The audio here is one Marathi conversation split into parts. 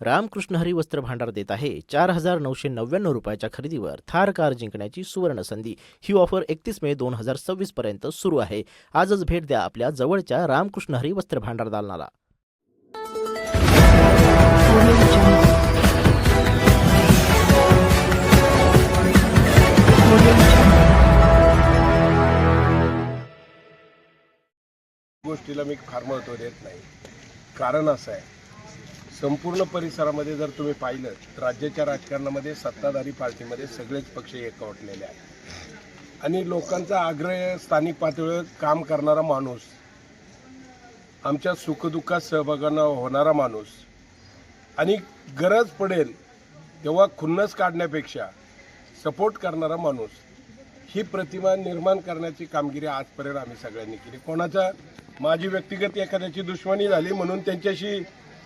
रामकृष्ण हरी वस्त्र भांडार देत आहे 4,999 रुपयाच्या खरेदीवर थार कार जिंकण्याची सुवर्ण संधी। ही ऑफर 31 मे 2026 पर्यंत सुरू आहे। आजच भेट द्या आपल्या जवळच्या रामकृष्ण हरी वस्त्र भांडार दालनाला। गोष्टीला मी फार महत्त्व देत नाही। कारण असं आहे, संपूर्ण परिसरामध्ये जर तुम्ही पाहिलं तर राज्याच्या राजकारणामध्ये सत्ताधारी पार्टीमध्ये सगळेच पक्ष एकवटलेले आहेत आणि लोकांचा आग्रह स्थानिक पातळीवर काम करणारा माणूस, आमच्या सुखदुःखात सहभागी होणारा माणूस आणि गरज पडेल तेव्हा खुन्नस काढण्यापेक्षा सपोर्ट करणारा माणूस, ही प्रतिमा निर्माण करण्याची कामगिरी आजपर्यंत आम्ही सगळ्यांनी केली। कोणाचा माझी व्यक्तिगत एखाद्याची दुश्मनी झाली म्हणून त्यांच्याशी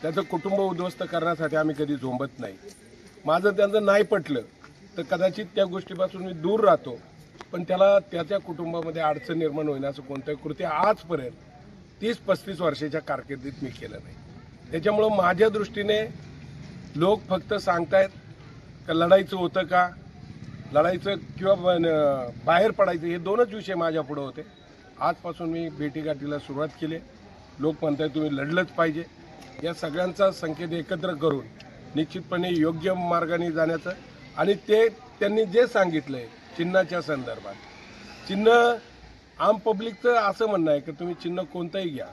त्याचं कुटुंब उद्ध्वस्त करण्यासाठी आम्ही कधी झोंबत नाही। माझं त्यांचं नाही पटलं तर कदाचित त्या गोष्टीपासून मी दूर राहतो, पण त्याला त्याच्या कुटुंबामध्ये अडचण निर्माण होण्याचं कोणतंही कृत्य आजपर्यंत 30-35 वर्षाच्या कारकिर्दीत मी केलं नाही। त्याच्यामुळं माझ्या दृष्टीने लोक फक्त सांगतायत का लढायचं होतं का, लढायचं किंवा बाहेर पडायचं, हे दोनच विषय माझ्या पुढे होते। आजपासून मी भेटीगाठीला सुरुवात केली। लोक म्हणतात तुम्ही लढलंच पाहिजे। या सगळ्यांचा संकेत एकत्र करून निश्चितपणे योग्य मार्गाने जाण्याचं, आणि ते त्यांनी जे सांगितलंय चिन्हाच्या संदर्भात, चिन्ह आम पब्लिकचं असं म्हणणं आहे की तुम्ही चिन्ह कोणतंही घ्या,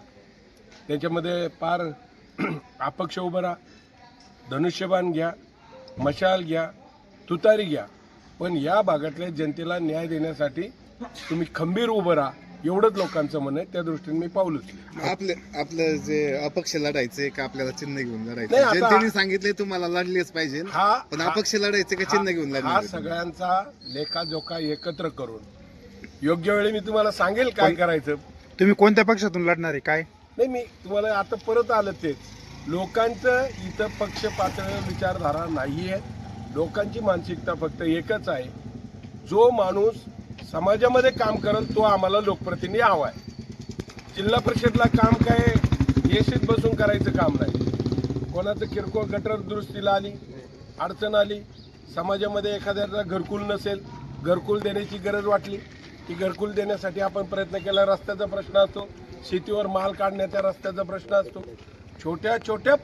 त्याच्यामध्ये पार अपक्ष उभं राहा, धनुष्यबाण घ्या, मशाल घ्या, तुतारी घ्या, पण या भागातल्या जनतेला न्याय देण्यासाठी तुम्ही खंबीर उभं राहा, एवढंच लोकांचं म्हणणं आहे। त्या दृष्टीने मी पाऊल उचलले। आपलं जे अपक्ष लढायचंय का आपल्याला चिन्ह घेऊन लढायचं? जनतेने सांगितलंय तुम्हाला लढलेच पाहिजे, पण अपक्ष लढायचं का चिन्ह घेऊन लढायचं? हा सगळ्यांचा लेखाजोखा एकत्र करून योग्य वेळी मी तुम्हाला सांगेल काय करायचं। तुम्ही कोणत्या पक्षातून लढणार आहे काय? नाही, मी तुम्हाला आता परत आलं तेच, लोकांचं इथं पक्ष पातळीवर विचारधारा नाही आहे। लोकांची मानसिकता फक्त एकच आहे, जो माणूस समाजामध्ये काम करेल तो आम्हाला लोकप्रतिनिधी हवा आहे। जिल्हा परिषदला काम काय एसीत बसून करायचं काम नाही। कोणाचं किरकोळ गटर दुरुस्तीला आली, अडचण आली, समाजामध्ये एखाद्याला घरकुल नसेल, घरकुल देण्याची गरज वाटली की घरकुल देण्यासाठी आपण प्रयत्न केला। रस्त्याचा प्रश्न असतो, शेतीवर माल काढण्याचा रस्त्याचा प्रश्न असतो, छोट्या छोट्या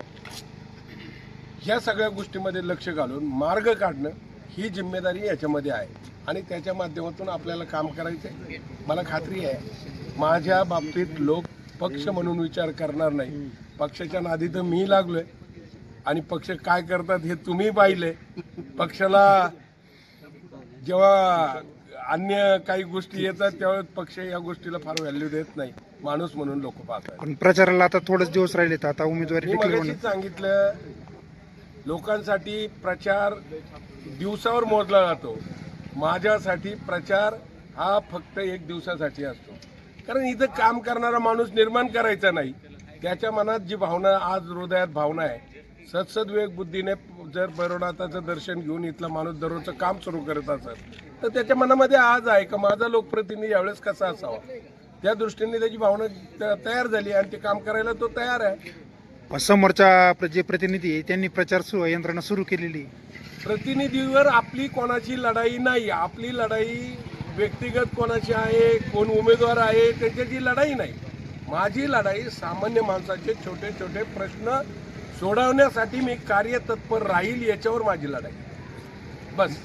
ह्या सगळ्या गोष्टीमध्ये लक्ष घालून मार्ग काढणं ही जिम्मेदारी याच्यामध्ये आहे आणि त्याच्या माध्यमातून आपल्याला काम करायचं आहे। मला खात्री आहे माझ्या बाबतीत लोक पक्ष म्हणून विचार करणार नाही। पक्षाच्या नादी तर मी लागलोय आणि पक्ष काय करतात हे तुम्ही पाहिले। पक्षाला जेव्हा अन्य काही गोष्टी येतात त्यावेळेस पक्ष या गोष्टीला फार व्हॅल्यू देत नाही, माणूस म्हणून लोक पाहतात। पण प्रचाराला आता थोडेच दिवस राहिलेत, आता उमेदवारी मी सांगितलं लोकांसाठी प्रचार दिवसावर मोजला जातो, माझ्यासाठी प्रचार हा फक्त 1 दिवसासाठी असतो। कारण इथं काम करणारा माणूस निर्माण करायचा नाही, त्याच्या मनात जी भावना, आज हृदयात भावना आहे, सद्सद्विवेक बुद्धीने जर भैरवनाथाचं दर्शन घेऊन इथला माणूस दररोजचं काम सुरू करत असेल तर त्याच्या मनामध्ये आज आहे का माझा लोकप्रतिनिधी यावेळेस कसा असावा, त्या दृष्टीने त्याची भावना तयार झाली आणि ते काम करायला तो तयार आहे। समोरचा जे प्रतिनिधी आहे त्यांनी प्रचार यंत्रणा सुरू केलेली। प्रतिनिधीवर आपली कोणाची लढाई नाही, आपली लढाई व्यक्तिगत कोणाची आहे, कोण उमेदवार आहे त्याच्याची लढाई नाही। माझी लढाई सामान्य माणसाचे छोटे छोटे प्रश्न सोडवण्यासाठी मी कार्यतत्पर राहील, याच्यावर माझी लढाई बस।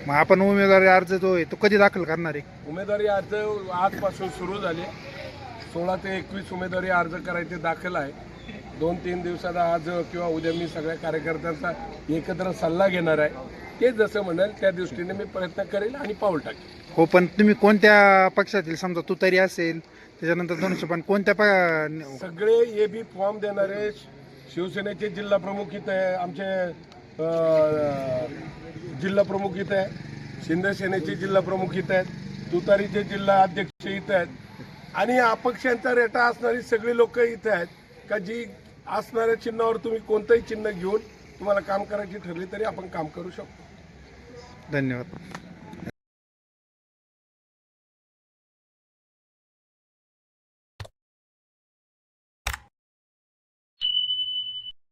मग आपण उमेदवारी अर्ज जो आहे तो कधी दाखल करणार आहे? उमेदवारी अर्ज आजपासून सुरू झाले, 16 ते 21 उमेदवारी अर्ज करायचे दाखल आहे। 2-3 दिवसात आज किंवा उद्या मी सगळ्या कार्यकर्त्यांचा एकत्र सल्ला घेणार आहे, ते जसं म्हणाल त्या दृष्टीने मी प्रयत्न करेल आणि पाऊल टाकेल। हो, पण तुम्ही कोणत्या पक्षातील, समजा तुतारी असेल त्याच्यानंतर धनुष्यबाण, कोणत्या सगळे AB फॉर्म देणारे शिवसेनेचे जिल्हा प्रमुख इथं आहे, आमचे जिल्हा प्रमुख इथं आहे, शिंदे सेनेचे जिल्हा प्रमुख इथं आहेत, तुतारीचे जिल्हा अध्यक्ष इथं आहेत आणि अपक्षांचा रेटा असणारी सगळी लोक इथं आहेत का जी असणाऱ्या चिन्हावर तुम्ही कोणतंही चिन्ह घेऊन तुम्हाला काम करायची ठरली तरी आपण काम करू शकतो। धन्यवाद।